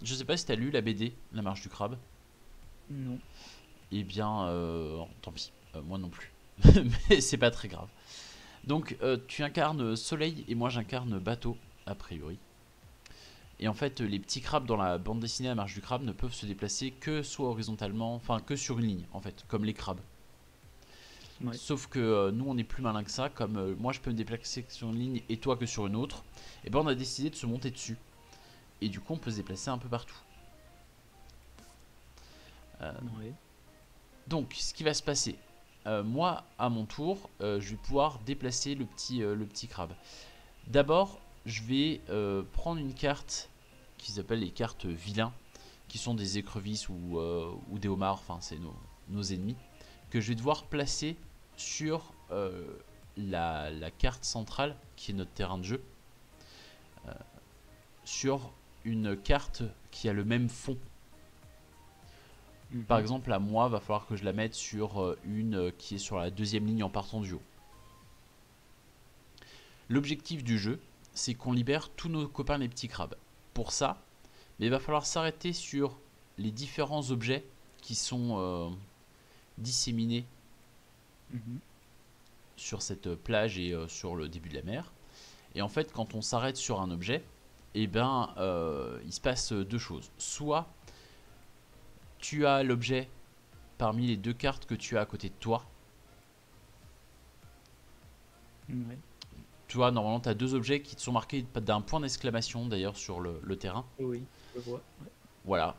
Je sais pas si t'as lu la BD, La Marche du Crabe. Non. Eh bien, tant pis. Moi non plus. Mais c'est pas très grave. Donc, tu incarnes Soleil et moi j'incarne Bateau, a priori. Et en fait, les petits crabes dans la bande dessinée La Marche du Crabe ne peuvent se déplacer que soit horizontalement, enfin que sur une ligne, en fait, comme les crabes. Ouais. Sauf que nous, on est plus malin que ça. Comme moi, je peux me déplacer sur une ligne et toi que sur une autre. Et ben, on a décidé de se monter dessus. Et du coup, on peut se déplacer un peu partout. Euh, Ouais. donc, ce qui va se passer, moi, à mon tour, je vais pouvoir déplacer le petit crabe. D'abord, je vais prendre une carte qui s'appelle les cartes vilains, qui sont des écrevisses ou des homards, enfin, c'est nos ennemis, que je vais devoir placer sur la carte centrale, qui est notre terrain de jeu, sur une carte qui a le même fond. Par Mhm. exemple, à moi, va falloir que je la mette sur une qui est sur la deuxième ligne en partant du haut. L'objectif du jeu, c'est qu'on libère tous nos copains les petits crabes. Pour ça, mais il va falloir s'arrêter sur les différents objets qui sont disséminés Mhm. sur cette plage et sur le début de la mer. Et en fait, quand on s'arrête sur un objet, eh ben, il se passe deux choses. Soit tu as l'objet parmi les deux cartes que tu as à côté de toi. Ouais. Tu vois, normalement, tu as deux objets qui te sont marqués d'un point d'exclamation d'ailleurs sur le terrain. Oui, je vois. Ouais. Voilà.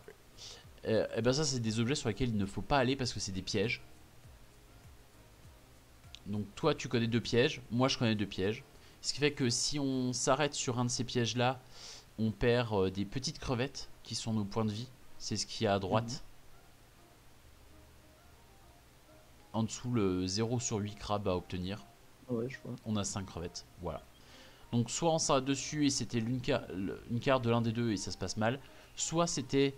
Et ben ça, c'est des objets sur lesquels il ne faut pas aller parce que c'est des pièges. Donc toi, tu connais deux pièges, moi je connais deux pièges. Ce qui fait que si on s'arrête sur un de ces pièges-là, on perd des petites crevettes qui sont nos points de vie. C'est ce qu'il y a à Mhm. droite. En dessous, le 0 sur 8 crabes à obtenir. Ouais, je vois. On a 5 crevettes. Voilà. Donc soit on s'arrête dessus et c'était une carte de l'un des deux et ça se passe mal. Soit c'était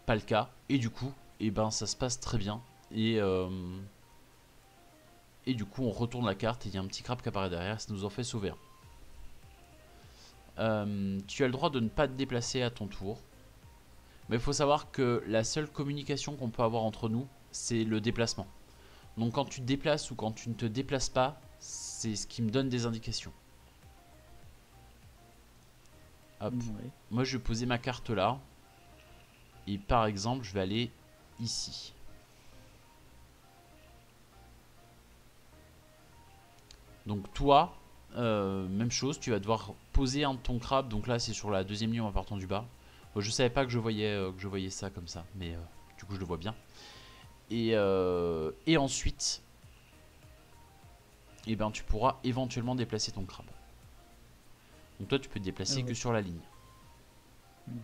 pas le cas et du coup, et ben ça se passe très bien. Et du coup, on retourne la carte et il y a un petit crabe qui apparaît derrière. Ça nous en fait sauver un. Tu as le droit de ne pas te déplacer à ton tour. Mais il faut savoir que la seule communication qu'on peut avoir entre nous, c'est le déplacement. Donc quand tu te déplaces ou quand tu ne te déplaces pas, c'est ce qui me donne des indications. Hop. Ouais. Moi, je vais poser ma carte là. Et par exemple, je vais aller ici. Donc toi, même chose, tu vas devoir poser un de ton crabe. Donc là, c'est sur la deuxième ligne en partant du bas. Bon, je savais pas que je voyais ça comme ça, mais du coup, je le vois bien. Et ensuite, eh ben, tu pourras éventuellement déplacer ton crabe. Donc toi, tu peux te déplacer que Ouais. sur la ligne. Ouais.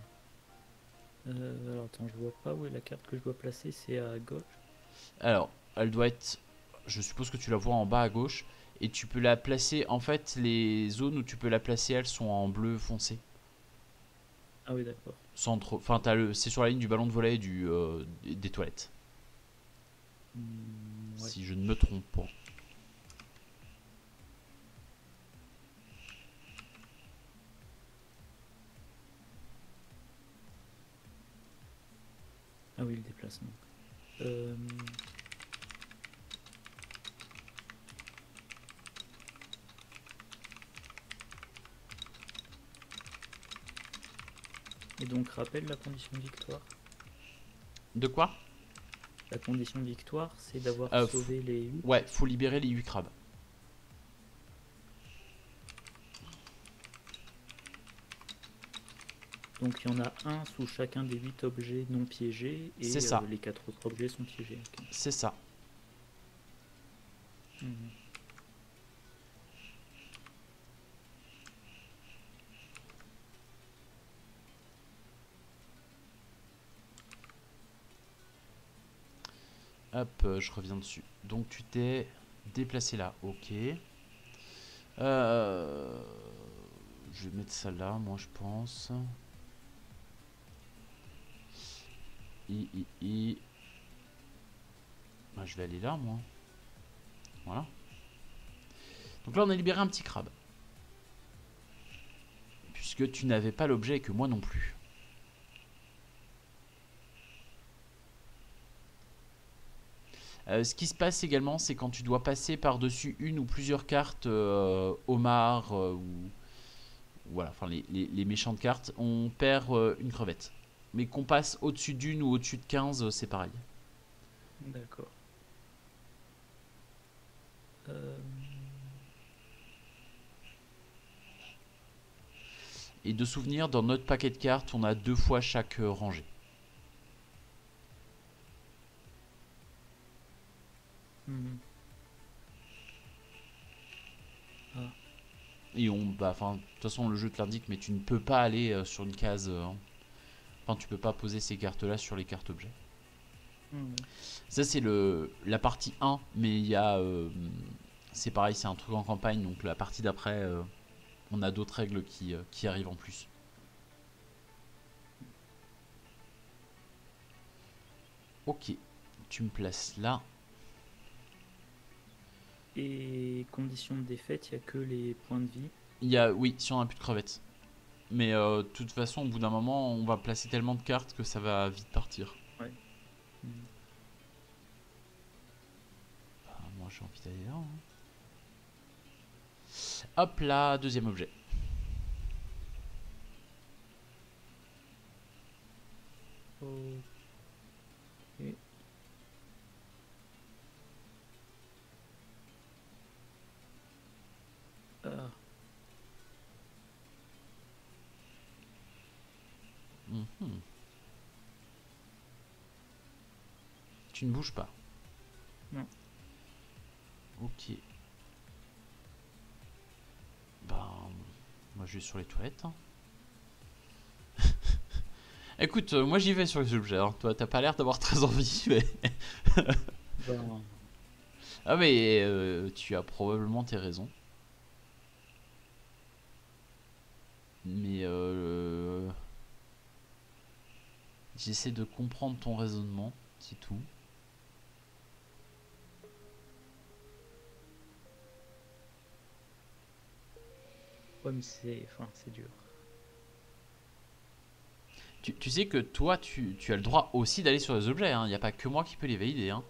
Alors attends, je vois pas où est la carte que je dois placer. C'est à gauche. Alors, elle doit être, je suppose que tu la vois en bas à gauche, et tu peux la placer, en fait, les zones où tu peux la placer, elles sont en bleu foncé. Ah oui, d'accord. Centre, enfin, c'est sur la ligne du ballon de volley et des toilettes. Ouais. Si je ne me trompe pas. Ah oui, le déplacement. Euh, Et donc, rappelle la condition de victoire. De quoi? La condition de victoire, c'est d'avoir euh, sauvé les 8. Ouais, faut libérer les 8 crabes. Donc, il y en a un sous chacun des 8 objets non piégés C'est et ça, les 4 autres objets sont piégés. Ok. c'est ça. Mhm. Hop, je reviens dessus. Donc tu t'es déplacé là, ok. Euh, je vais mettre ça là, moi je pense. I. Bah, je vais aller là, moi. Voilà. Donc là, on a libéré un petit crabe. Puisque tu n'avais pas l'objet et que moi non plus. Ce qui se passe également, c'est quand tu dois passer par-dessus une ou plusieurs cartes homard ou voilà, enfin les méchantes cartes, on perd une crevette. Mais qu'on passe au-dessus d'une ou au-dessus de 15, c'est pareil. D'accord. Euh, Et de souvenir, dans notre paquet de cartes, on a 2 fois chaque rangée. hmm. Ah, Et enfin, de toute façon, le jeu te l'indique, mais tu ne peux pas aller sur une case. Enfin, tu peux pas poser ces cartes-là sur les cartes objets. hmm. Ça, c'est la partie 1, mais il y a. C'est pareil, c'est un truc en campagne, donc la partie d'après, on a d'autres règles qui arrivent en plus. Ok, tu me places là. Et condition de défaite, il n'y a que les points de vie. Oui, si on n'a plus de crevettes. Mais de toute façon, au bout d'un moment, on va placer tellement de cartes que ça va vite partir. Ouais. Hmm. Bah, moi, j'ai envie d'aller là. Hop là, deuxième objet. Ok. Ah, Mhm. Tu ne bouges pas. non. Ok. Ben, moi je vais sur les toilettes. Hein. Écoute, moi j'y vais sur les objets. Hein. Toi, t'as pas l'air d'avoir très envie, mais. Ben, Ah, mais tu as probablement tes raisons. Mais j'essaie de comprendre ton raisonnement, c'est tout. ouais, mais c'est dur. Tu sais que toi, tu as le droit aussi d'aller sur les objets. Il n'y a pas que moi qui peux les valider. Hein.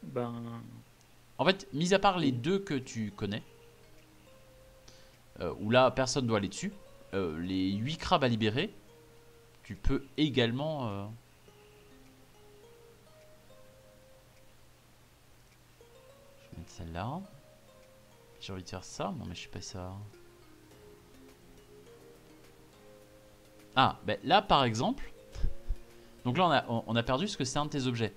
Ben, En fait, mis à part les deux que tu connais, où là personne doit aller dessus, les 8 crabes à libérer, tu peux également. Je vais mettre celle-là. J'ai envie de faire ça. Non, mais je sais pas ça. Ah, ben là par exemple. Donc là, on a perdu ce que c'est un de tes objets.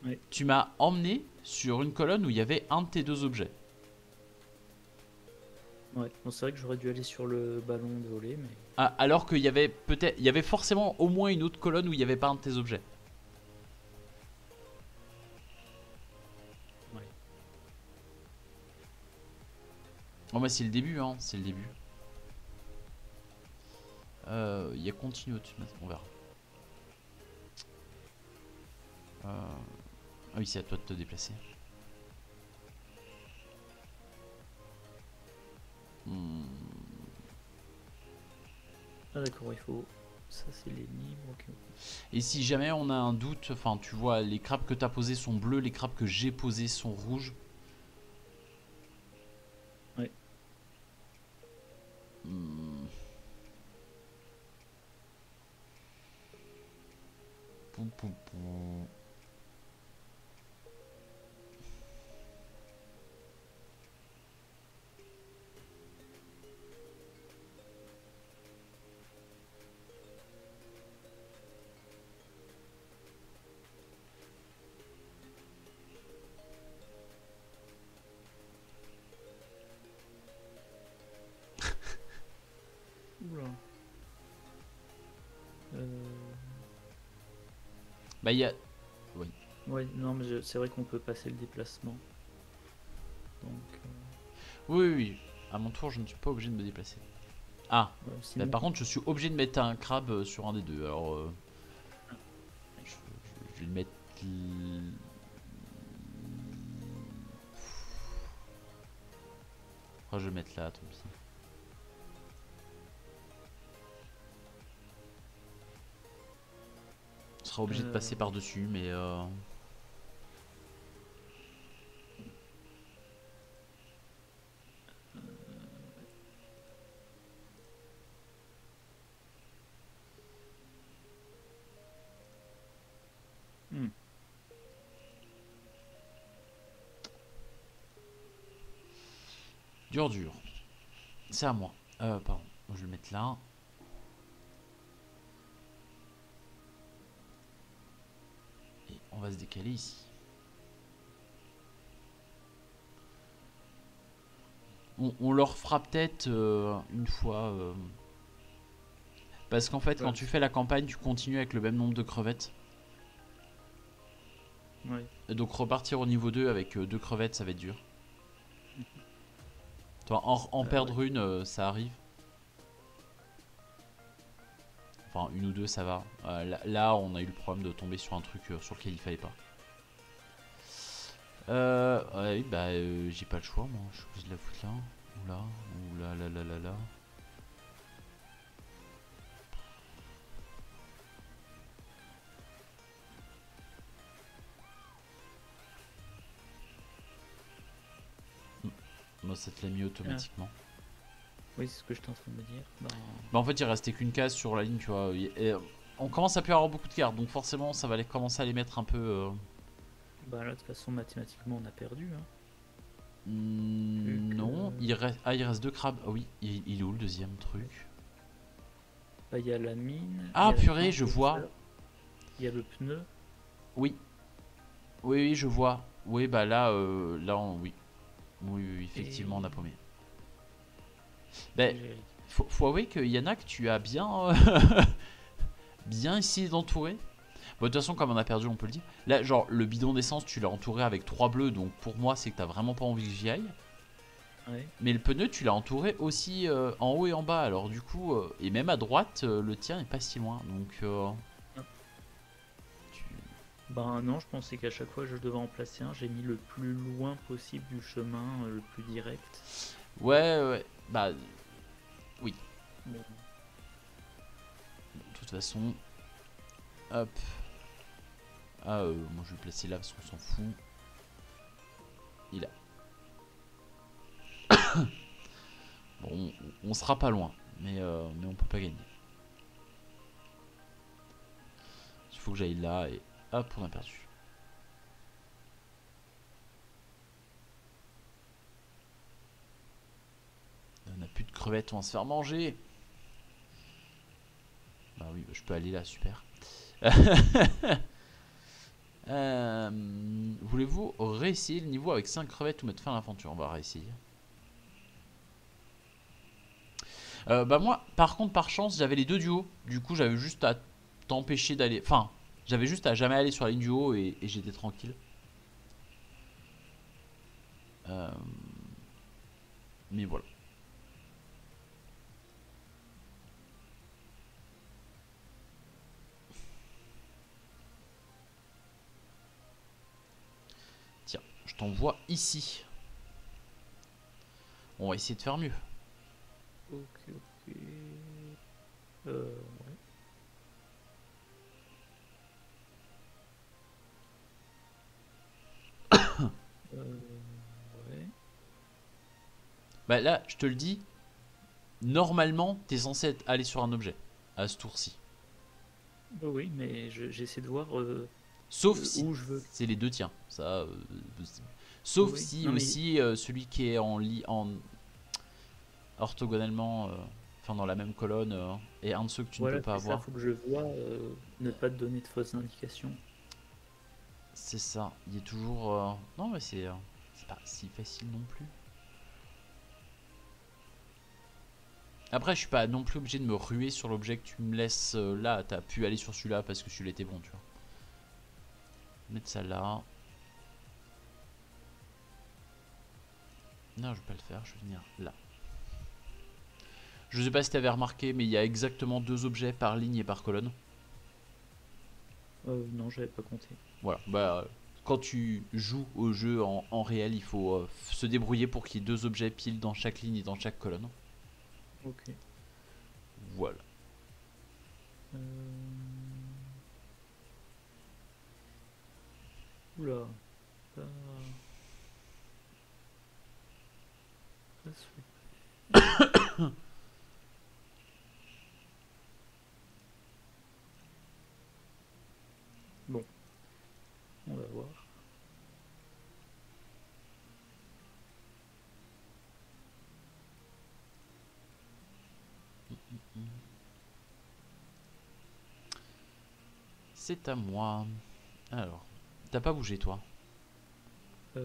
ouais. Tu m'as emmené sur une colonne où il y avait un de tes deux objets. Ouais. Bon, c'est vrai que j'aurais dû aller sur le ballon de volley, mais Ah, alors qu'il y avait peut-être, il y avait forcément au moins une autre colonne où il n'y avait pas un de tes objets. ouais. Bon bah c'est le début, hein, c'est le début. Il y a continue au-dessus, on verra. Ah oui, c'est à toi de te déplacer. Hmm. Ah d'accord, il faut. Ça c'est les libres. Ok. Et si jamais on a un doute, enfin tu vois, les crabes que tu as posés sont bleus, les crabes que j'ai posés sont rouges. Ouais. Hmm. Pou, pou, pou. Oula. Bah il y a... Oui. Ouais, non, mais c'est vrai qu'on peut passer le déplacement. Donc, Oui, oui, oui. À mon tour, je ne suis pas obligé de me déplacer. Ah, bah, sinon, par contre, je suis obligé de mettre un crabe sur un des deux. Alors, je, je vais le mettre. Je vais mettre là, tant pis. sera obligé de passer par-dessus, mais... Hmm. Dur, dur. C'est à moi. Pardon, je vais le mettre là. Et on va se décaler ici. On leur fera peut-être une fois... Parce qu'en fait, Ouais. quand tu fais la campagne, tu continues avec le même nombre de crevettes. Ouais. Et donc repartir au niveau 2 avec 2 crevettes, ça va être dur. Toi, en perdre Ouais. une, ça arrive. Enfin, une ou deux, ça va. Là, on a eu le problème de tomber sur un truc sur lequel il fallait pas. Ouais, bah, j'ai pas le choix, moi. Je suis obligé de la foutre là. Ou là. Ou là, là, là, là, là. Moi, ça te l'a mis automatiquement. Oui, c'est ce que j'étais en train de me dire. Bah, en fait, il restait qu'une case sur la ligne, tu vois. Et, on commence à plus avoir beaucoup de cartes, donc forcément, ça va commencer à les mettre un peu... Bah là, de toute façon, mathématiquement, on a perdu. Hein. Non, il reste 2 crabes. Ah oui, il est où le deuxième truc? Bah, il y a la mine. Ah il y a la purée, je vois. compresseur, il y a le pneu. Oui, oui, je vois. Oui, bah là, oui. Oui, effectivement, on a paumé. Ben, faut avouer que Yannack, tu as bien, bien essayé d'entourer. Bon, de toute façon, comme on a perdu, on peut le dire. Là, genre, le bidon d'essence, tu l'as entouré avec 3 bleus, donc pour moi, c'est que t'as vraiment pas envie que j'y aille. Ouais. Mais le pneu, tu l'as entouré aussi en haut et en bas. Alors, du coup, et même à droite, le tien est pas si loin. Donc, Bah non, je pensais qu'à chaque fois je devais en placer un. J'ai mis le plus loin possible du chemin, le plus direct. ouais, bah, oui. Bon. De toute façon, hop. Ah, moi je vais le placer là parce qu'on s'en fout. Il a. Bon, on sera pas loin, mais on peut pas gagner. Il faut que j'aille là et hop, on a perdu. On a plus de crevettes, on va se faire manger. Bah oui, je peux aller là, super. Voulez-vous réessayer le niveau avec 5 crevettes ou mettre fin à l'aventure? On va réessayer. Bah moi, par contre, par chance, j'avais les deux du haut. Du coup, j'avais juste à t'empêcher d'aller... Enfin, j'avais juste à jamais aller sur la ligne du haut et j'étais tranquille. Mais voilà. Tiens, je t'envoie ici. On va essayer de faire mieux. Ok. Ouais. Ouais. Bah là, je te le dis, normalement, t'es censé aller sur un objet à ce tour-ci. Bah oui, mais j'essaie de voir Sauf si où je veux. c'est les deux tiens. Ça, sauf Oui. si Non, mais aussi celui qui est en orthogonalement, enfin dans la même colonne, est un de ceux que tu ne peux voilà, pas c'est ça, avoir. faut que je vois, ne pas te donner de fausses indications. C'est ça. Il est toujours. Non, mais c'est pas si facile non plus. Après, je suis pas non plus obligé de me ruer sur l'objet que tu me laisses là. T'as pu aller sur celui-là parce que celui-là était bon, tu vois. Mettre ça là. Non, je vais pas le faire. Je vais venir là. Je sais pas si t'avais remarqué, mais il y a exactement 2 objets par ligne et par colonne. Non, j'avais pas compté. Voilà. Bah, quand tu joues au jeu en réel, il faut se débrouiller pour qu'il y ait 2 objets pile dans chaque ligne et dans chaque colonne. Ok. Voilà. Oula. Pas... pas souhaité. Bon, on va voir. C'est à moi. Alors, t'as pas bougé toi?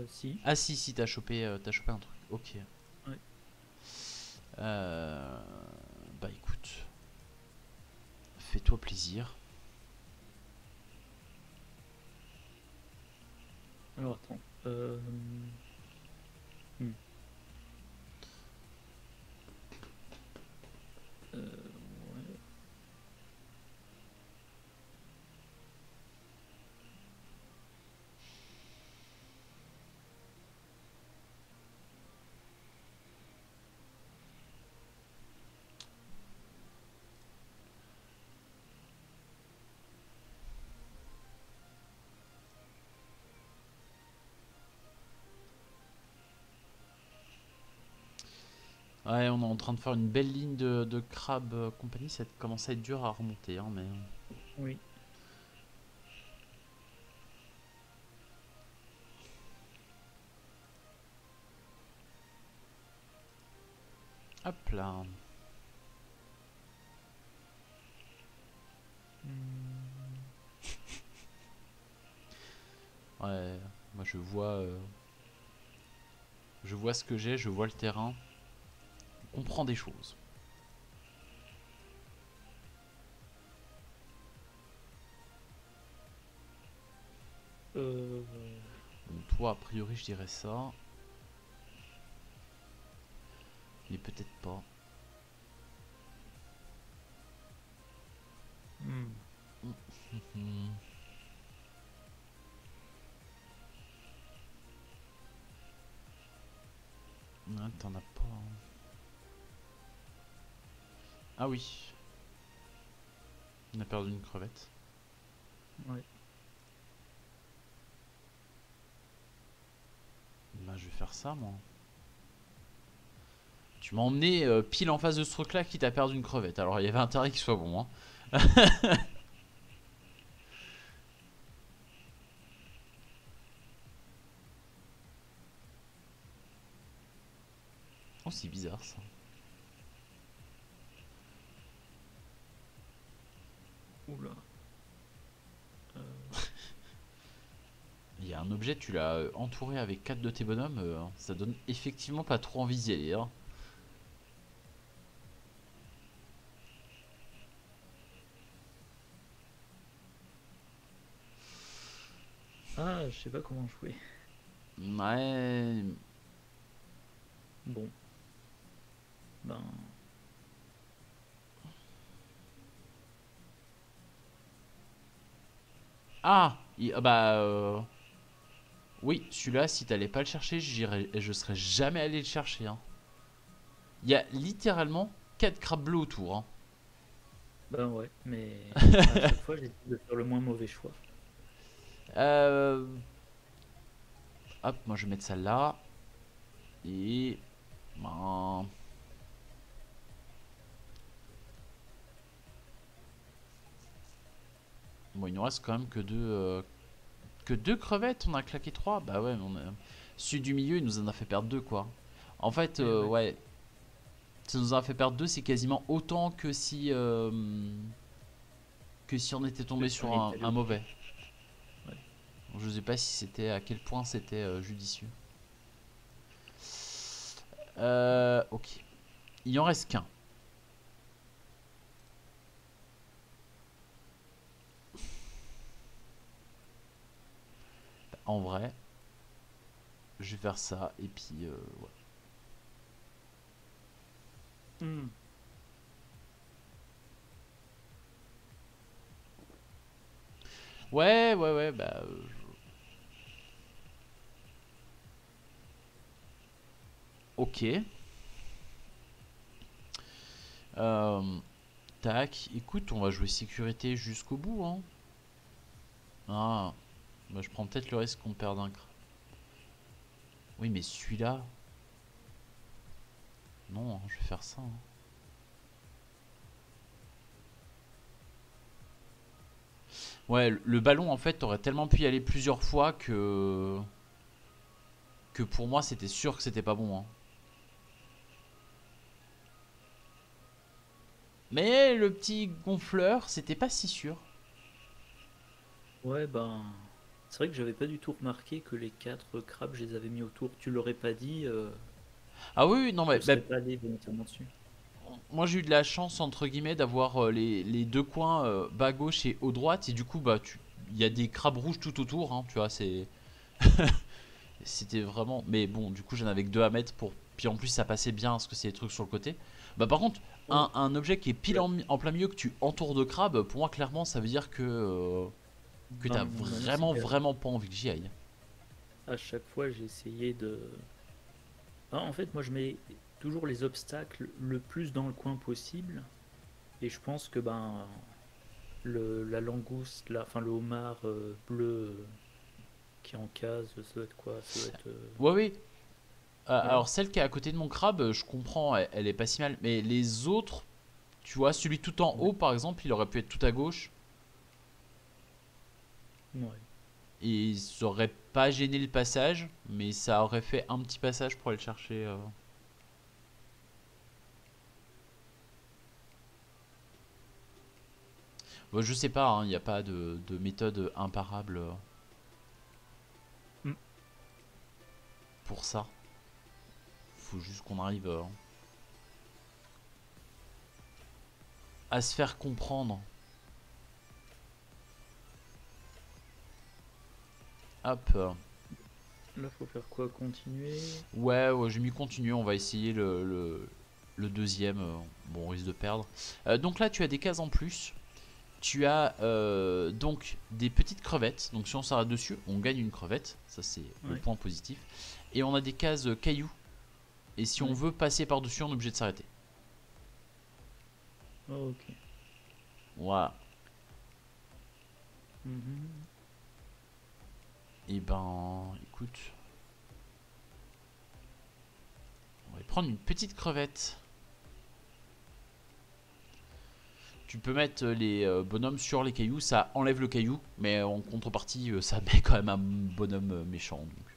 Si. Ah si, si, t'as chopé un truc. Ok. Ouais. Bah écoute, fais-toi plaisir. Alors attends. Hmm. Ouais. Ouais, on est en train de faire une belle ligne de crabe compagnie. Ça commence à être dur à remonter, hein, mais... Oui. Hop là. Hmm. Ouais, moi je vois ce que j'ai, je vois le terrain. On comprend des choses. Euh... Bon, toi, a priori, je dirais ça. Mais peut-être pas. hmm. Hmm. Ouais, t'en as pas. Hein. Ah oui. On a perdu une crevette. Ouais. Bah, je vais faire ça, moi. Tu m'as emmené pile en face de ce truc-là qui t'a perdu une crevette. Alors, il y avait intérêt qu'il soit bon. Hein. Oh, c'est bizarre, ça. Oula. Il y a un objet, tu l'as entouré avec 4 de tes bonhommes. Ça donne effectivement pas trop envie d'y aller. Hein. Ah, je sais pas comment jouer. Ouais. Bon, ben... Ah, bah... oui, celui-là, si t'allais pas le chercher, je serais jamais allé le chercher. Hein. Il y a littéralement 4 crabes bleus autour. Hein. Ben ouais, mais à chaque fois j'essaie de faire le moins mauvais choix. Euh, hop, moi je vais mettre ça là. Et... ben, bon, il nous reste quand même que deux crevettes. On a claqué 3. Bah ouais, mais celui du milieu, il nous en a fait perdre 2 quoi. En fait, Et ouais. ouais, ça nous en a fait perdre 2. C'est quasiment autant que si on était Que tombé si on sur était allé un au... mauvais. Ouais. Je sais pas si c'était à quel point c'était judicieux. Ok. Il en reste qu'un. En vrai, je vais faire ça et puis ouais. Hmm. Ouais, ouais, ouais, bah. Ok. Euh, tac. Écoute, on va jouer sécurité jusqu'au bout, hein. Ah, Bah, je prends peut-être le risque qu'on perde un crabe. Oui, mais celui-là... Non, hein, je vais faire ça. Hein. Ouais, le ballon, en fait, t'aurais tellement pu y aller plusieurs fois que... Que pour moi, c'était sûr que c'était pas bon. Hein. Mais le petit gonfleur, c'était pas si sûr. Ouais, ben. C'est vrai que j'avais pas du tout remarqué que les 4 crabes, je les avais mis autour. Tu l'aurais pas dit, Ah oui, oui, non, mais je bah, serais pas allé volontairement dessus. moi j'ai eu de la chance, entre guillemets, d'avoir les deux coins bas gauche et haut droite. Et du coup, bah, il y a des crabes rouges tout autour. Hein, tu vois, c'était vraiment. Mais bon, du coup, j'en avais que deux à mettre pour. Puis en plus, ça passait bien parce que c'est des trucs sur le côté. Bah, par contre, Ouais. un objet qui est pile Oula. en plein milieu que tu entoures de crabes, pour moi, clairement, ça veut dire que t'as Ben non, merci vraiment, gars. vraiment pas envie que j'y aille. À chaque fois, j'ai essayé de. Ah, en fait, moi, je mets toujours les obstacles le plus dans le coin possible. Et je pense que ben la langouste, enfin le homard bleu qui est en case, ça doit être quoi? Ça doit être. Ouais, oui. Voilà. Alors, celle qui est à côté de mon crabe, je comprends, elle est pas si mal. Mais les autres, tu vois, celui tout en Ouais. haut, par exemple, il aurait pu être tout à gauche. Ouais. Et ça aurait pas gêné le passage, mais ça aurait fait un petit passage pour aller le chercher. Bon, je sais pas, il n'y a pas de méthode imparable Mm. pour ça. Faut juste qu'on arrive à se faire comprendre. Hop. Là, faut faire quoi? Continuer? Ouais, ouais, j'ai mis continuer, on va essayer le deuxième. Bon, on risque de perdre. Donc là, tu as des cases en plus. Tu as donc des petites crevettes. Donc si on s'arrête dessus, on gagne une crevette. Ça, c'est le Ouais. point positif. Et on a des cases cailloux. Et si on Ouais. veut passer par-dessus, on est obligé de s'arrêter. Oh, ok. Voilà. Mhm. Et ben, écoute, on va prendre une petite crevette. Tu peux mettre les bonhommes sur les cailloux, ça enlève le caillou, mais en contrepartie, ça met quand même un bonhomme méchant. Donc,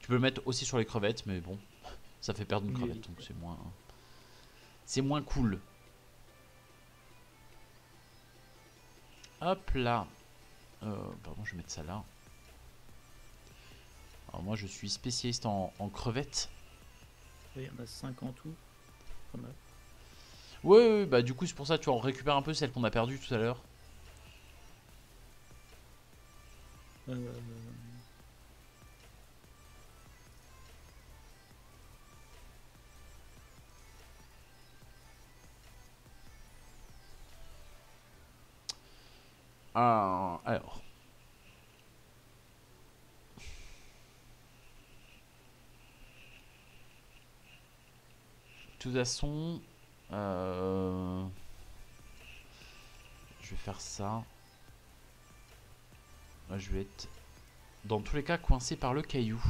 tu peux le mettre aussi sur les crevettes, mais bon, ça fait perdre une Il crevette, évite, donc quoi. c'est moins cool. Hop là. Pardon, je vais mettre ça là. Alors moi, je suis spécialiste en crevettes. Il y en a 5 en tout. Pas mal. Ouais, ouais, ouais, bah du coup, c'est pour ça que tu en récupères un peu celle qu'on a perdue tout à l'heure. Euh, Ah, alors. De toute façon, je vais faire ça. Moi, je vais être, dans tous les cas, coincé par le caillou.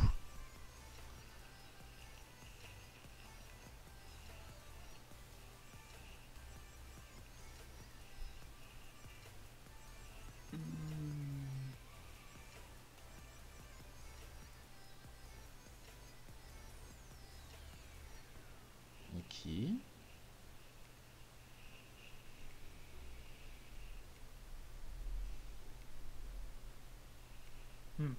hmm, Ok. hmm.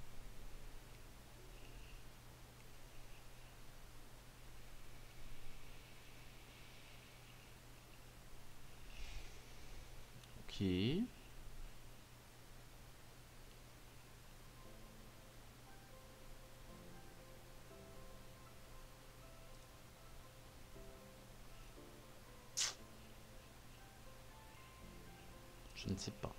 Ok. Je ne sais pas.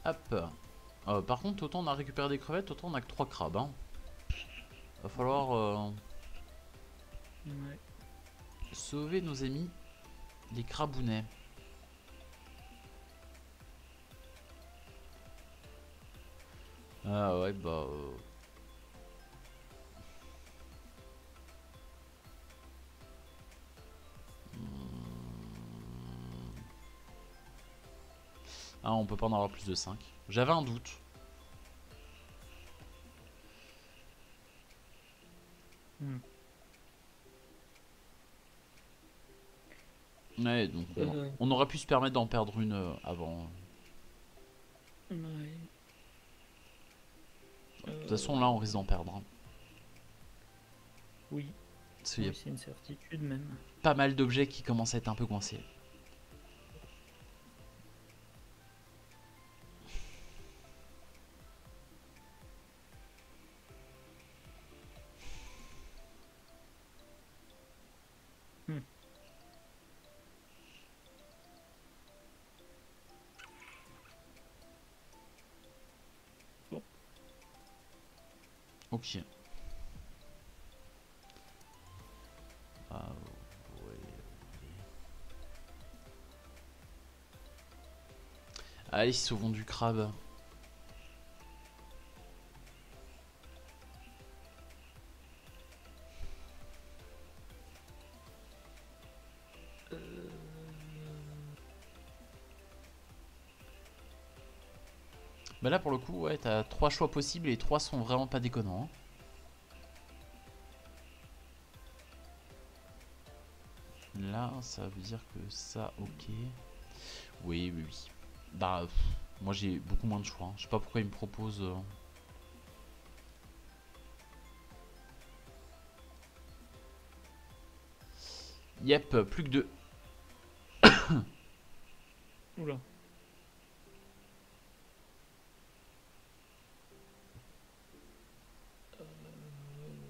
Hop. Par contre, autant on a récupéré des crevettes, autant on a que 3 crabes. Hein. Va falloir Ouais. sauver nos amis les crabounets. Ah ouais, bah... Ah, on peut pas en avoir plus de 5. J'avais un doute. Hmm. Ouais, donc on aurait pu se permettre d'en perdre une avant. Ouais. De toute façon, là, on risque d'en perdre. Hein. Oui. Il y a Oui, c'est une certitude même. pas mal d'objets qui commencent à être un peu coincés. Hmm. Bon. Ok. Ah, ouais. Allez, sauvons du crabe. Bah là, pour le coup, ouais, t'as 3 choix possibles et les 3 sont vraiment pas déconnants. Hein. Là, ça veut dire que ça, ok. Oui, oui, oui. Bah, moi j'ai beaucoup moins de choix. Hein. Je sais pas pourquoi il me propose. Yep, plus que 2. Oula.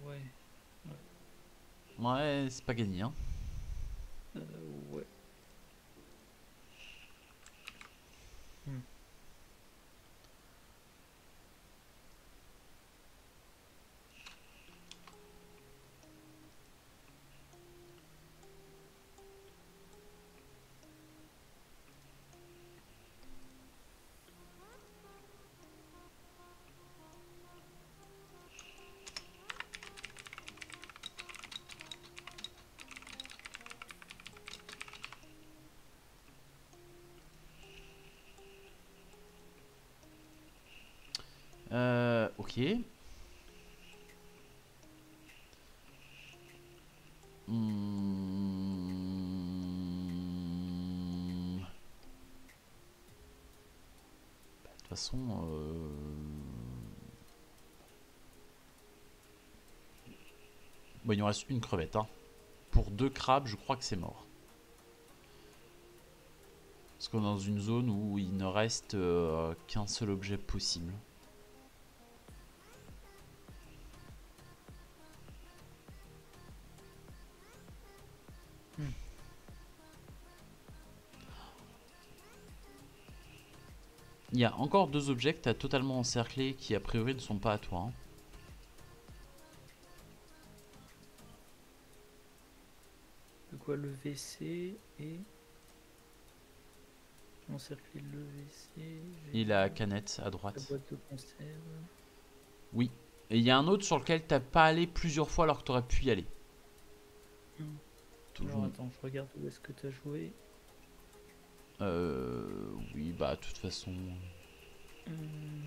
Ouais. Ouais, c'est pas gagné. Hein. Ouais. Hmm. Ok. Bah, de toute façon. Bon, il nous reste une crevette. Hein. Pour 2 crabes, je crois que c'est mort. Parce qu'on est dans une zone où il ne reste qu'un seul objet possible. Hmm. Il y a encore 2 objets que tu as totalement encerclés qui a priori ne sont pas à toi. Hein. De quoi le WC et encercler le WC. Et la canette à La droite. boîte de conserve. Oui. Et il y a un autre sur lequel t'as pas allé plusieurs fois alors que tu aurais pu y aller. Hmm. Alors Toujours... attends, je regarde où est-ce que tu as joué. Oui, bah de toute façon... Hmm.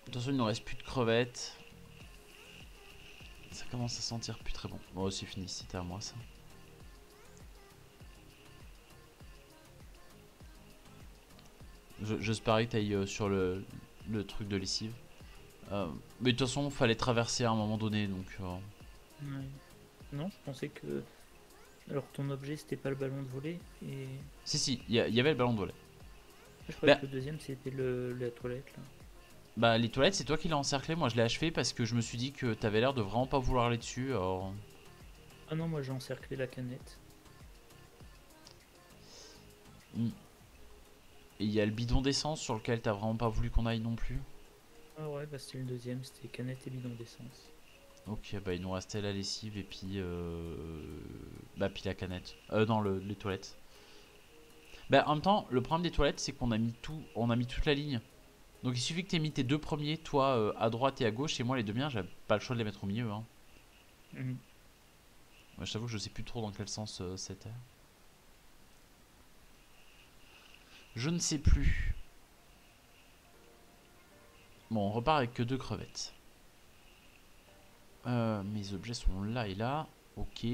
De toute façon, il ne reste plus de crevettes. Ça commence à sentir plus très bon. Bon, c'est fini, c'était à moi ça. J'espérais que tu ailles sur le truc de lessive. Mais de toute façon, fallait traverser à un moment donné, donc... Ouais. Non, je pensais que. Alors ton objet c'était pas le ballon de volley et. Si, si, il y avait le ballon de volley. Je croyais Bah, que le deuxième c'était la toilette là. Bah les toilettes c'est toi qui l'as encerclé, moi je l'ai achevé parce que je me suis dit que t'avais l'air de vraiment pas vouloir aller dessus. Alors... Ah non, moi j'ai encerclé la canette. Hmm. Et il y a le bidon d'essence sur lequel t'as vraiment pas voulu qu'on aille non plus. Ah ouais, bah c'était le deuxième, c'était canette et bidon d'essence. Ok, bah il nous restait la lessive et puis bah puis la canette. Non, les toilettes. Bah en même temps, le problème des toilettes c'est qu'on a mis tout, on a mis toute la ligne. Donc il suffit que t'aies mis tes deux premiers, toi à droite et à gauche, et moi les deux miens, j'avais pas le choix de les mettre au milieu. Hein. Mhm. Ouais, je t'avoue que je sais plus trop dans quel sens c'était. Je ne sais plus. Bon, on repart avec que deux crevettes. Mes objets sont là et là. Ok.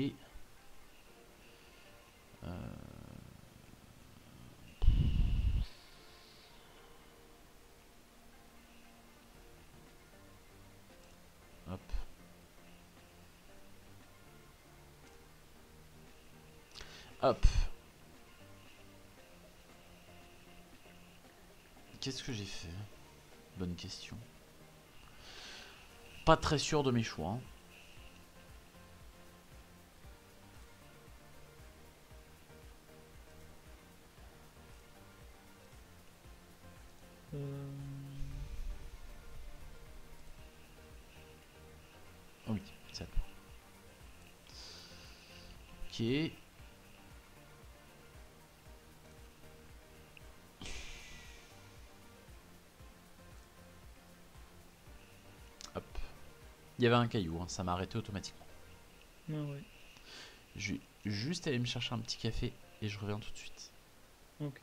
Hop. Hop. Qu'est-ce que j'ai fait? Bonne question. Pas très sûr de mes choix. Hein. Euh, Oh oui, c'est à toi. Ok. Hop. Il y avait un caillou, hein, ça m'a arrêté automatiquement. Ah ouais, Je vais juste aller me chercher un petit café et je reviens tout de suite. ok.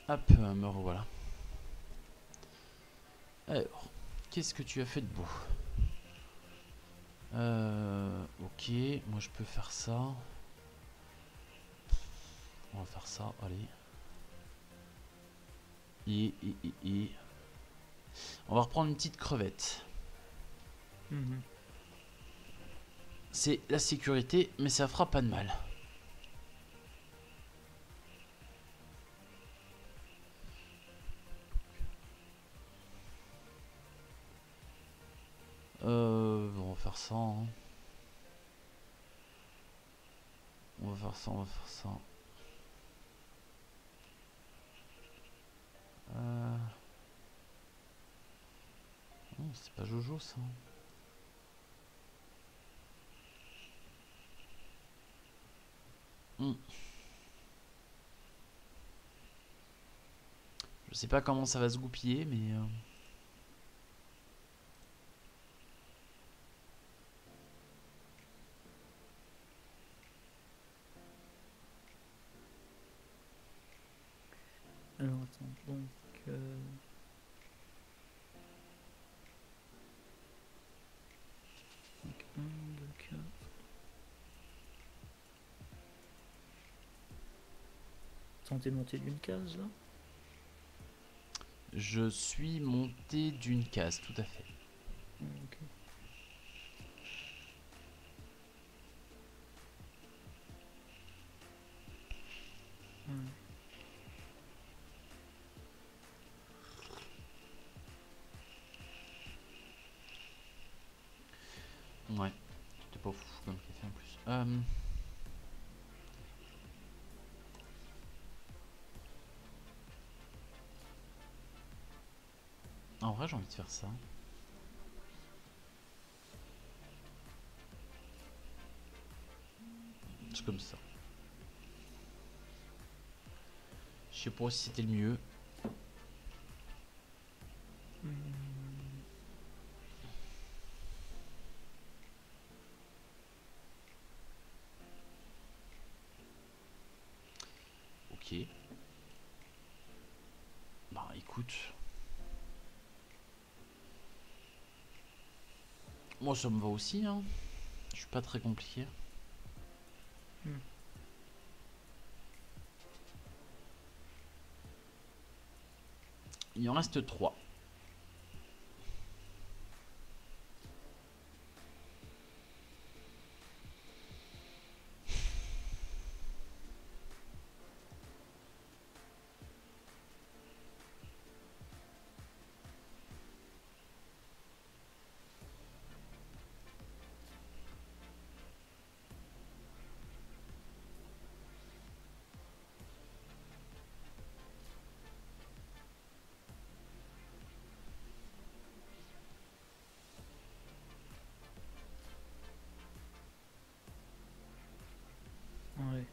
Hop, me revoilà. Alors, qu'est-ce que tu as fait de beau? Ok, moi je peux faire ça. On va faire ça, allez. Et. On va reprendre une petite crevette. Mhm. C'est la sécurité, mais ça fera pas de mal. On va faire ça. Hein. On va faire ça, on va faire ça. Euh... Non, c'est pas Jojo ça. Hmm. Je sais pas comment ça va se goupiller, mais... Alors attends, donc... donc 1, 2, 4... Tenter de monter d'une case là? Je suis monté d'une case, tout à fait. Ok. Ouais. Ouais. C'était pas fou comme café en plus. En vrai, j'ai envie de faire ça. C'est comme ça. Je sais pas si c'était le mieux. Hmm. Ok. Bah écoute. Moi ça me va aussi, hein. Je suis pas très compliqué. Hmm. Il en reste 3. Ouais.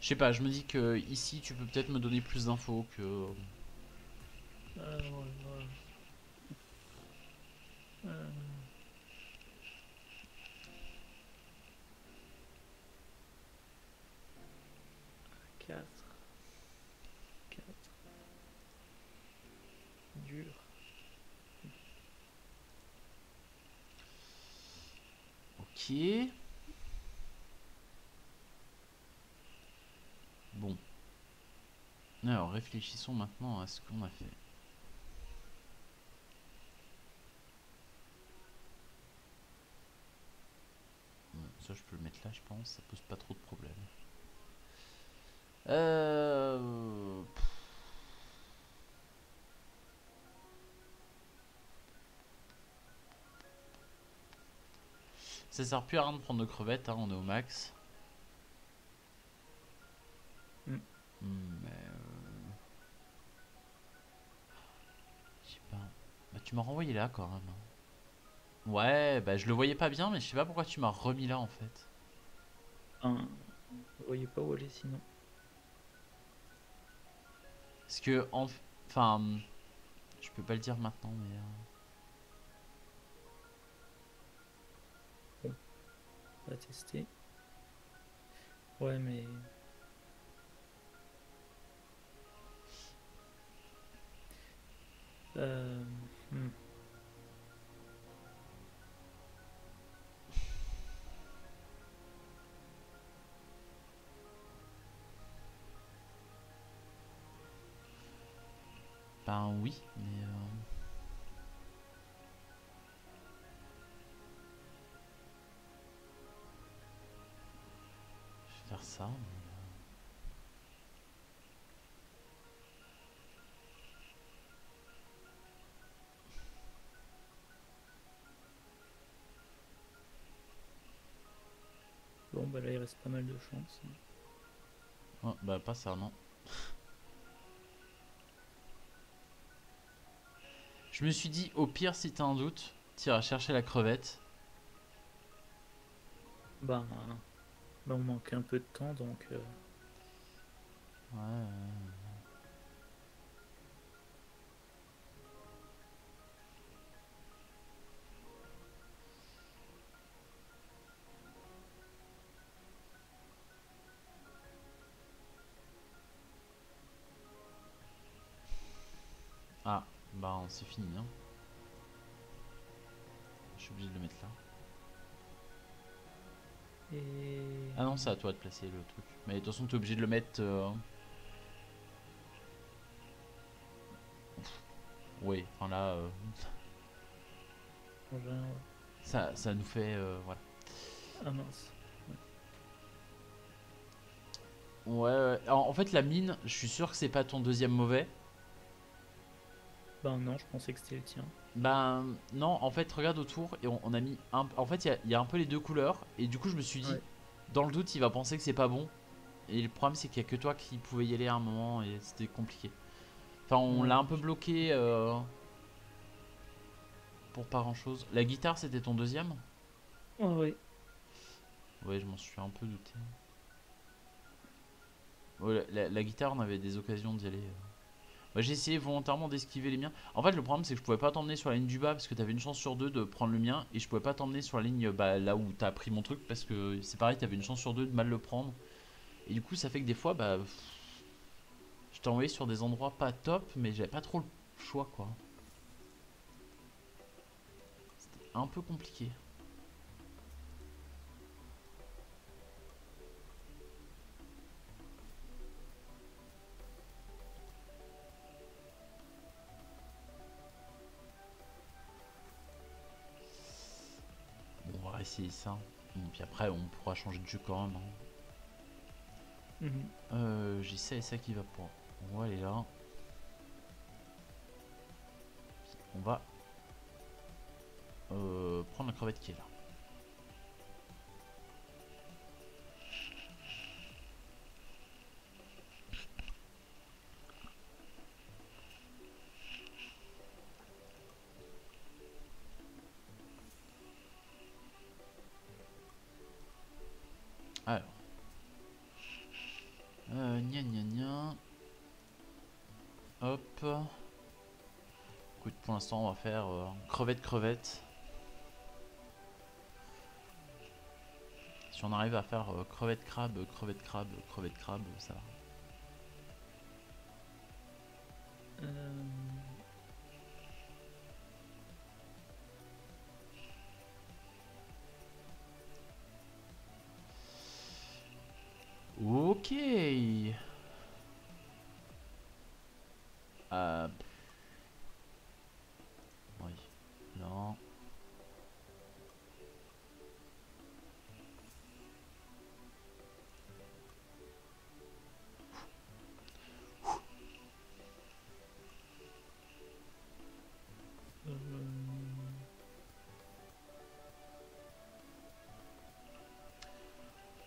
Je sais pas, je me dis que ici tu peux peut-être me donner plus d'infos que... Ouais. Euh, 4. 4. Dur. Ok. Bon. Alors réfléchissons maintenant à ce qu'on a fait. Ouais, ça je peux le mettre là je pense, ça pose pas trop de problèmes. Euh... Ça sert plus à rien de prendre de crevettes, hein, on est au max. Hmm. Mais je sais pas. Bah tu m'as renvoyé là quand même. Ouais, bah je le voyais pas bien, mais je sais pas pourquoi tu m'as remis là en fait. Vous voyez pas où aller sinon. Parce que, enfin, je peux pas le dire maintenant, mais... Bon, on va tester. Ouais, mais. Euh, hmm. Ben oui, mais... je vais faire ça. Bon, bah là, il reste pas mal de chance. Oh, bah pas ça, non. Je me suis dit, au pire, si t'as un doute, t'iras chercher la crevette. Bah, on manque un peu de temps donc. Ouais. Ah, bah c'est fini, hein. Je suis obligé de le mettre là. Et. Ah non, c'est à toi de placer le truc. Mais de toute façon, t'es obligé de le mettre... Oui, enfin là... Engin, ouais. ça nous fait... voilà. Ah mince. Ouais, ouais. En fait, la mine, je suis sûr que c'est pas ton deuxième mauvais. Bah non, je pensais que c'était le tien. Ben non, en fait, regarde autour et on a mis un... En fait, il y a un peu les deux couleurs. Et du coup, je me suis dit, Ouais. dans le doute, il va penser que c'est pas bon. Et le problème, c'est qu'il y a que toi qui pouvais y aller à un moment et c'était compliqué. Enfin, on Ouais, l'a un peu bloqué pour pas grand chose. La guitare, c'était ton deuxième? ouais. Ouais, je m'en suis un peu douté. Ouais, la guitare, on avait des occasions d'y aller. Moi, j'ai essayé volontairement d'esquiver les miens. En fait, le problème, c'est que je pouvais pas t'emmener sur la ligne du bas parce que t'avais une chance sur deux de prendre le mien. Et je pouvais pas t'emmener sur la ligne bah, là où t'as pris mon truc parce que c'est pareil, t'avais une chance sur deux de mal le prendre. Et du coup, ça fait que des fois, bah, je t'ai envoyé sur des endroits pas top, mais j'avais pas trop le choix, quoi. C'était un peu compliqué. Bon, on va essayer ça. Bon, puis après, on pourra changer de jeu quand même. J'ai ça et ça qui va pour. On va aller là. On va prendre la crevette qui est là. Alors. Gna gna gna. Hop. Écoute, pour l'instant, on va faire crevette. Si on arrive à faire crevette crabe, ça va. Ok. Oui. Non.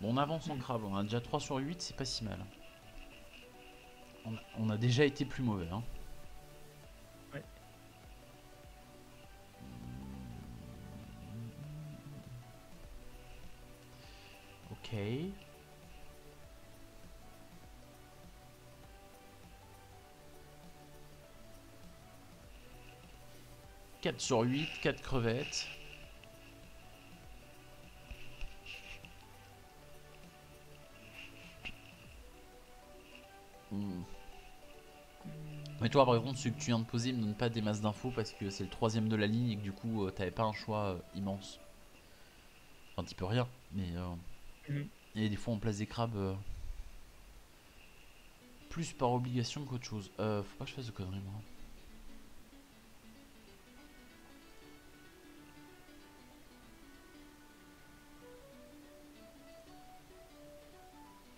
Bon, on avance en crabe. On a déjà 3 sur 8, c'est pas si mal. On a déjà été plus mauvais. Hein. Ouais. Ok. « 4 sur 8, 4 crevettes. Mais toi, par contre, celui que tu viens de poser me donne pas des masses d'infos parce que c'est le 3ème de la ligne et que du coup, t'avais pas un choix immense. Enfin, t'y peux rien, mais et des fois, on place des crabes plus par obligation qu'autre chose. Faut pas que je fasse de conneries, moi.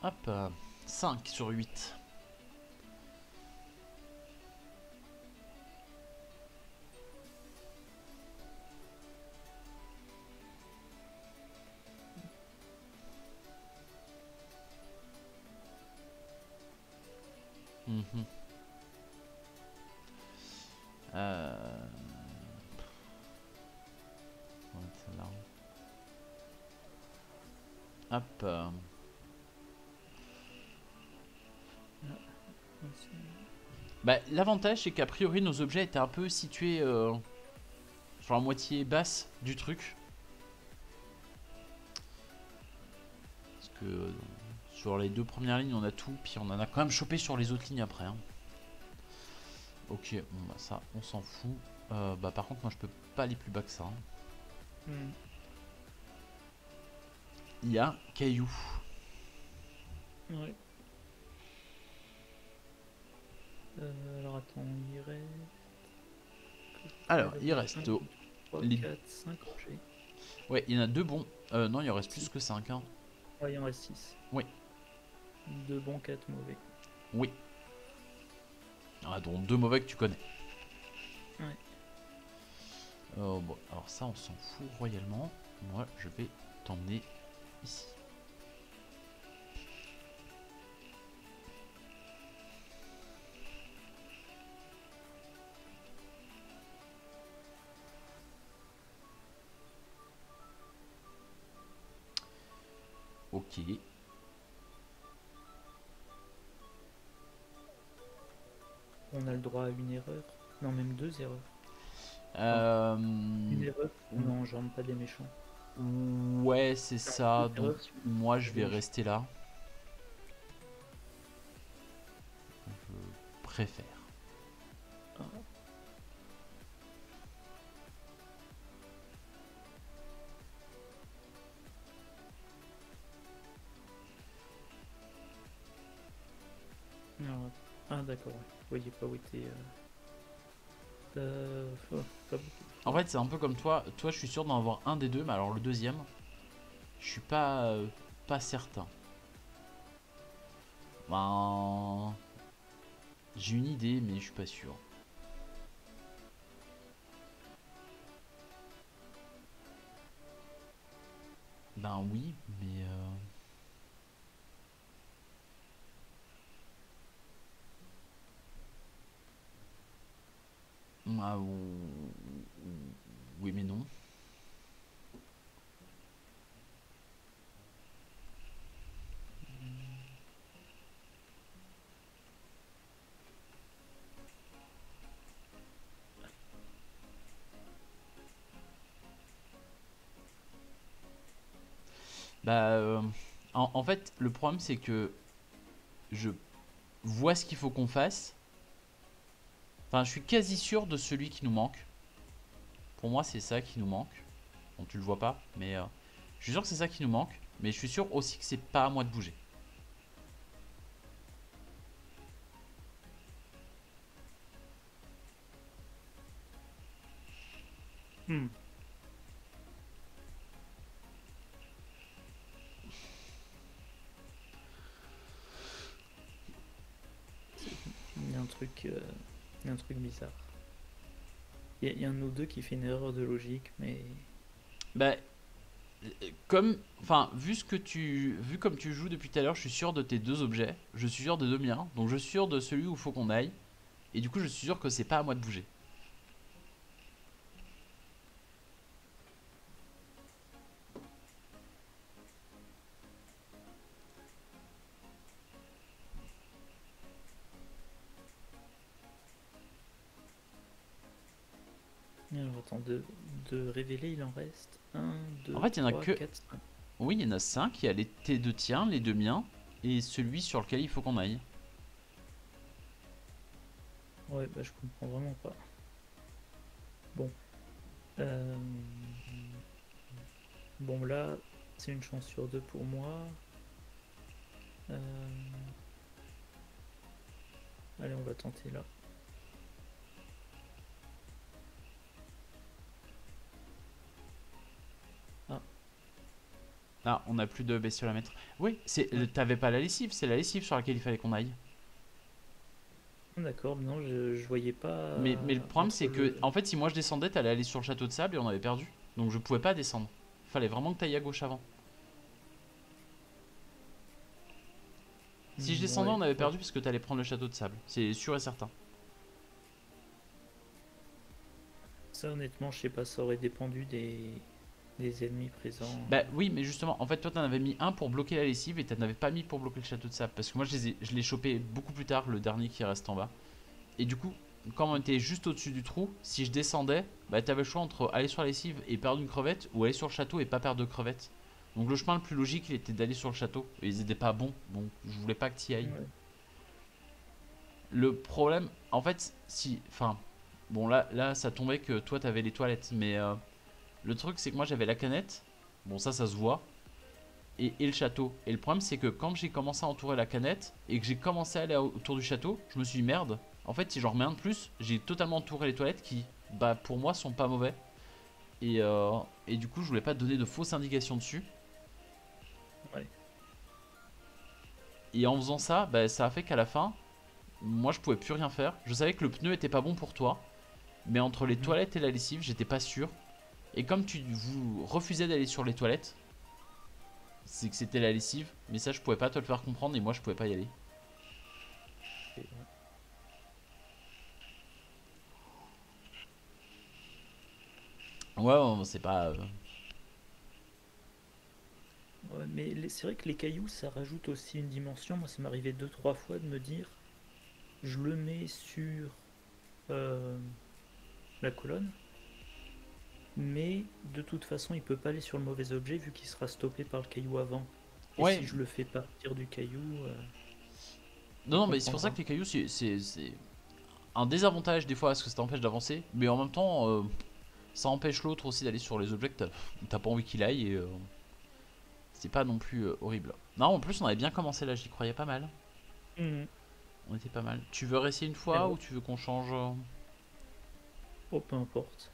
Hop, 5 sur 8. Mhm. On va mettre là. Hop. Bah, l'avantage, c'est qu'a priori, nos objets étaient un peu situés sur la moitié basse du truc. Parce que sur les 2 premières lignes, on a tout, puis on en a quand même chopé sur les autres lignes après. Hein. Ok, bon, bah ça, on s'en fout. Bah, par contre, moi, je peux pas aller plus bas que ça. Hein. Il y a caillou. Ouais. Alors attends, il reste. Alors, il reste 3, les... 4, 5 objets. Ouais, il y en a 2 bons. Non, il en reste plus que 5. Hein. Ouais, il en reste 6. Oui. 2 bons, 4 mauvais. Oui. Ah, donc 2 mauvais que tu connais. Ouais. Bon, alors ça, on s'en fout royalement. Moi, je vais t'emmener ici. Ok. On a le droit à une erreur. Non, même 2 erreurs. Une erreur, on n'engendre pas des méchants. Ouais, c'est ça. Donc, moi, je vais rester là. préfères? Ah. Alors, ah d'accord, ouais. Vous voyez pas où était. Pas beaucoup. En fait, c'est un peu comme toi. Toi, je suis sûr d'en avoir un des deux, mais alors le deuxième, je suis pas certain. Ben, j'ai une idée, mais je suis pas sûr. Ben oui, mais ah, oui, mais non. Bah, en fait, le problème c'est que je vois ce qu'il faut qu'on fasse. Enfin, je suis quasi sûr de celui qui nous manque. Pour moi, c'est ça qui nous manque. Bon, tu le vois pas, mais je suis sûr que c'est ça qui nous manque. Mais je suis sûr aussi que c'est pas à moi de bouger. Hmm. C'est- Il y a un truc, il y a un truc bizarre. Il y a un de nous deux qui fait une erreur de logique, mais Bah, comme, enfin, vu comme tu joues depuis tout à l'heure, je suis sûr de tes deux objets. Je suis sûr de deux miens. Donc, je suis sûr de celui où il faut qu'on aille. Et du coup, je suis sûr que c'est pas à moi de bouger. alors attends, de révéler, il en reste un, En 2, fait, il y en a 3, que. 4, 5. Oui, il y en a 5. Il y a tes deux tiens, les deux miens. Et celui sur lequel il faut qu'on aille. Ouais, bah je comprends vraiment pas. Bon. euh, Bon là, c'est une chance sur deux pour moi. Euh, Allez, on va tenter là. Ah, Ah, on n'a plus de bestiole à mettre. Oui, ouais. t'avais pas la lessive, c'est la lessive sur laquelle il fallait qu'on aille. D'accord, mais non, je voyais pas Mais le problème, entre c'est que, le. en fait, si moi je descendais, t'allais aller sur le château de sable et on avait perdu. Donc je pouvais pas descendre. Fallait vraiment que t'ailles à gauche avant. Si je descendais, Ouais, on avait ouais. perdu parce que t'allais prendre le château de sable. C'est sûr et certain. Ça, honnêtement, je sais pas, ça aurait dépendu des ennemis présents. Bah oui, mais justement, en fait, toi t'en avais mis un pour bloquer la lessive et t'en avais pas mis pour bloquer le château de sable. Parce que moi je l'ai chopé beaucoup plus tard, le dernier qui reste en bas. Et du coup, quand on était juste au-dessus du trou, si je descendais, bah t'avais le choix entre aller sur la lessive et perdre une crevette ou aller sur le château et pas perdre de crevette. Donc le chemin le plus logique, il était d'aller sur le château. Et ils étaient pas bons, donc je voulais pas que t'y ailles. Ouais. Le problème, en fait, si. Enfin, bon, là ça tombait que toi t'avais les toilettes. Mais le truc, c'est que moi j'avais la canette. Bon, ça se voit. Et le château. Et le problème, c'est que quand j'ai commencé à entourer la canette et que j'ai commencé à aller autour du château, je me suis dit merde. En fait, si j'en remets un de plus, j'ai totalement entouré les toilettes qui, bah, pour moi, sont pas mauvais. Et du coup, je voulais pas donner de fausses indications dessus. Ouais. Et en faisant ça, bah, ça a fait qu'à la fin, moi, je pouvais plus rien faire. Je savais que le pneu était pas bon pour toi. Mais entre les Mhm. toilettes et la lessive, j'étais pas sûr. Et comme vous refusais d'aller sur les toilettes, c'est que c'était la lessive. Mais ça, je pouvais pas te le faire comprendre et moi, je pouvais pas y aller. Et ouais. Ouais, ouais, c'est pas. Ouais, mais c'est vrai que les cailloux, ça rajoute aussi une dimension. Moi, ça m'arrivait deux, trois fois de me dire, je le mets sur euh, la colonne, mais de toute façon, il peut pas aller sur le mauvais objet vu qu'il sera stoppé par le caillou avant. Et Ouais, si je le fais partir du caillou, Non, Tu non, mais c'est pour ça comprendras. que les cailloux, c'est un désavantage des fois parce que ça t'empêche d'avancer. Mais en même temps, ça empêche l'autre aussi d'aller sur les objets que t'as pas envie qu'il aille. Et c'est pas non plus horrible. Non, en plus, on avait bien commencé là, j'y croyais pas mal. Mhm. On était pas mal. Tu veux réessayer une Et fois ouais. ou tu veux qu'on change Oh, peu importe.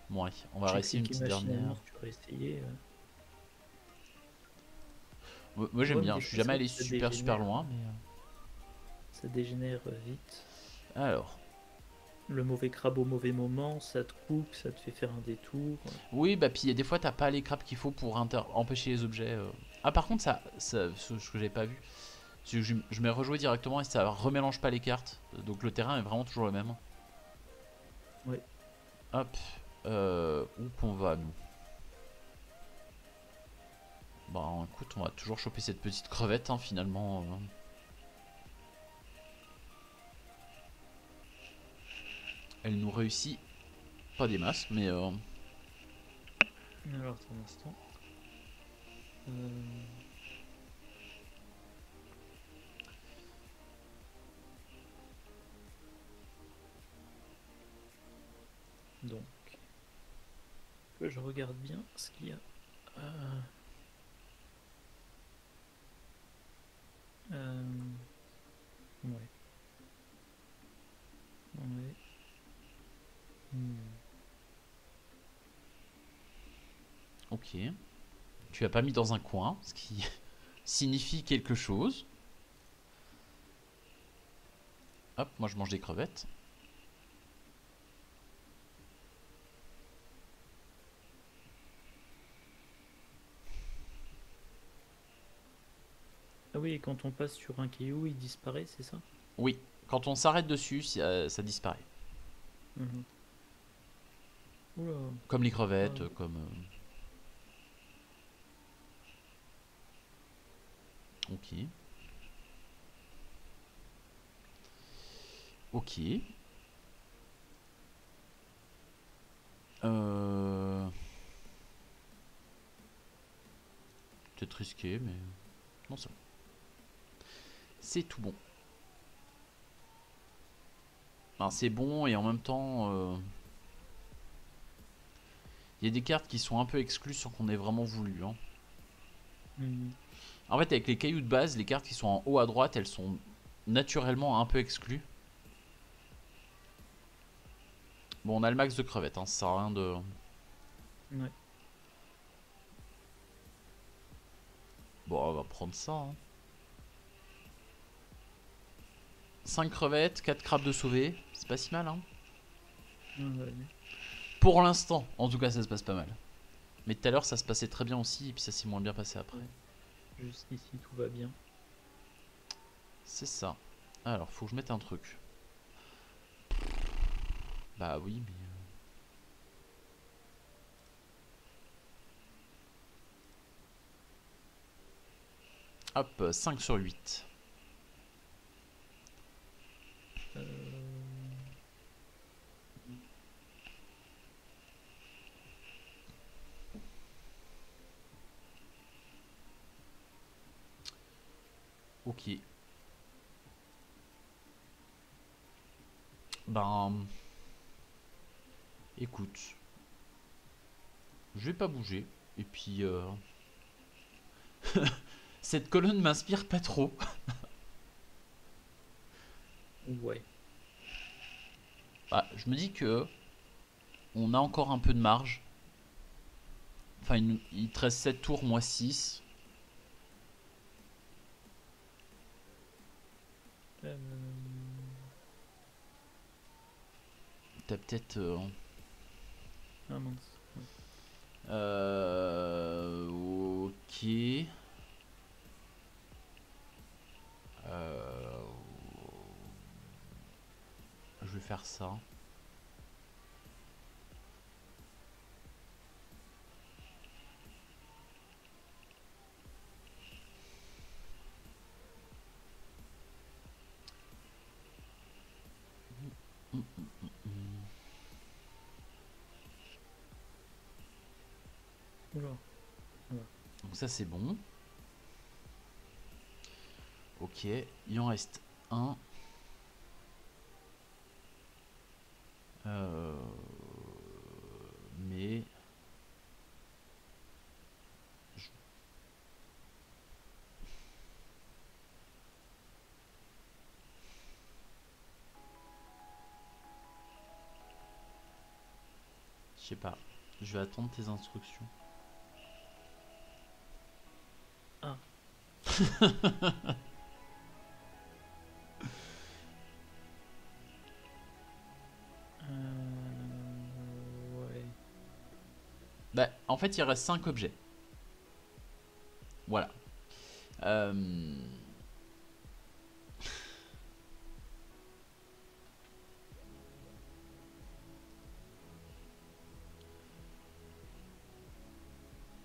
Bon, ouais, on va J'ai réessayer une cliqué petite dernière. machinalement sur essayer. Moi j'aime Ouais, mais bien, des je suis fois, jamais c'est vrai allé que super loin, mais. ça dégénère vite. Alors. Le mauvais crabe au mauvais moment, ça te coupe, ça te fait faire un détour. Oui, bah puis des fois t'as pas les crabes qu'il faut pour empêcher les objets. Ah, par contre, ce que j'avais pas vu, c'est que je m'ai rejoué directement et ça remélange pas les cartes. Donc le terrain est vraiment toujours le même. Ouais. Hop. Où qu'on va, nous? Bah écoute, on va toujours choper cette petite crevette, hein, finalement. Elle nous réussit pas des masses, mais. Alors, attends un instant. Euh, Donc, que je regarde bien ce qu'il y a. Euh, euh, ouais. Ouais. Hmm. Ok. Tu l'as pas mis dans un coin, ce qui signifie quelque chose. Hop, moi je mange des crevettes. Ah oui, et quand on passe sur un caillou, il disparaît, c'est ça? Oui, quand on s'arrête dessus, ça disparaît. Mhm. Oula. Comme les Ah, crevettes, comme. Ok. Ok. Euh... Peut-être risqué, mais. Non, c'est bon. C'est tout bon. Enfin, c'est bon et en même temps. Il y a des cartes qui sont un peu exclues sans qu'on ait vraiment voulu. Hein. mhm. En fait, avec les cailloux de base, les cartes qui sont en haut à droite, elles sont naturellement un peu exclues. Bon, on a le max de crevettes, hein, ça sert à rien de. Ouais. Bon, on va prendre ça. Hein. 5 crevettes, 4 crabes de sauver, c'est pas si mal. Hein. Ouais. Pour l'instant, en tout cas, ça se passe pas mal. Mais tout à l'heure, ça se passait très bien aussi, et puis ça s'est moins bien passé après. Ouais. Jusqu'ici, tout va bien. C'est ça. Alors, faut que je mette un truc. Bah oui, mais. Hop, 5 sur 8. Euh, Ok. Ben. Écoute. Je vais pas bouger. Et puis. Cette colonne m'inspire pas trop. Ouais. Bah, je me dis que. On a encore un peu de marge. Enfin, il te reste 7 tours, moi 6. Euh, T'as peut-être. Ah mince. Ouais. Ok. Euh, je vais faire ça. Oula. Voilà. Donc ça c'est bon. Ok, il en reste 1. Mais... Je sais pas. Je vais attendre tes instructions. Ah. Ouais. Bah, en fait, il reste 5 objets. Voilà.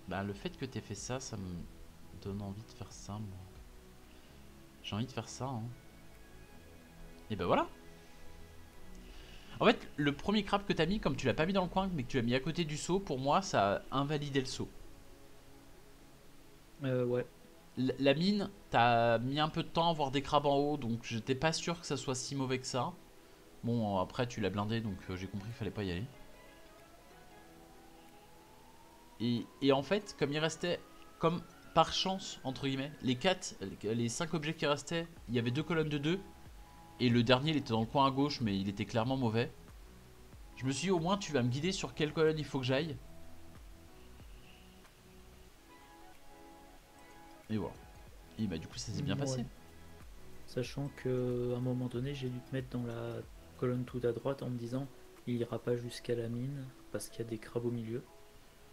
Bah, le fait que t'aies fait ça, ça me donne envie de faire ça, moi. J'ai envie de faire ça, hein. Et bah voilà. En fait, le premier crabe que t'as mis, comme tu l'as pas mis dans le coin, mais que tu l'as mis à côté du seau, pour moi, ça a invalidé le seau. Ouais. La mine, t'as mis un peu de temps à voir des crabes en haut, donc j'étais pas sûr que ça soit si mauvais que ça. Bon, après, tu l'as blindé, donc j'ai compris qu'il fallait pas y aller. Et en fait, comme il restait, comme par chance, entre guillemets, les 5 objets qui restaient, il y avait 2 colonnes de 2. Et le dernier, il était dans le coin à gauche, mais il était clairement mauvais. Je me suis dit, au moins, tu vas me guider sur quelle colonne il faut que j'aille. Et voilà. Et bah, du coup, ça s'est bien Ouais. passé. Sachant que à un moment donné, j'ai dû te mettre dans la colonne tout à droite en me disant il ira pas jusqu'à la mine parce qu'il y a des crabes au milieu.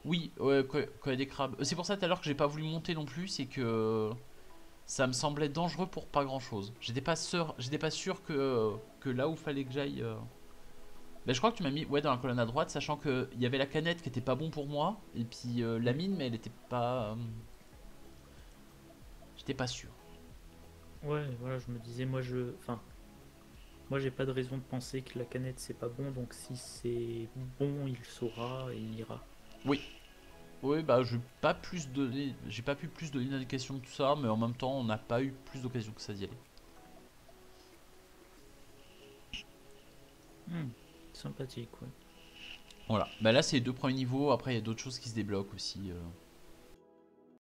Oui, ouais, quand il y a des crabes. C'est pour ça tout à l'heure que j'ai pas voulu monter non plus, c'est que ça me semblait dangereux pour pas grand chose. J'étais pas sûr que là où fallait que j'aille. Bah, je crois que tu m'as mis ouais, dans la colonne à droite, sachant qu'il y avait la canette qui était pas bon pour moi, et puis la Mm. mine, mais elle était pas. J'étais pas sûr. Ouais, voilà, je me disais enfin, moi j'ai pas de raison de penser que la canette c'est pas bon, donc si c'est bon, il saura et il ira. Oui, oui, bah j'ai pas pu plus donner d'indication que tout ça, mais en même temps, on n'a pas eu plus d'occasion que ça d'y aller. Hmm, sympathique, ouais. Voilà, bah là c'est les 2 premiers niveaux, après il y a d'autres choses qui se débloquent aussi.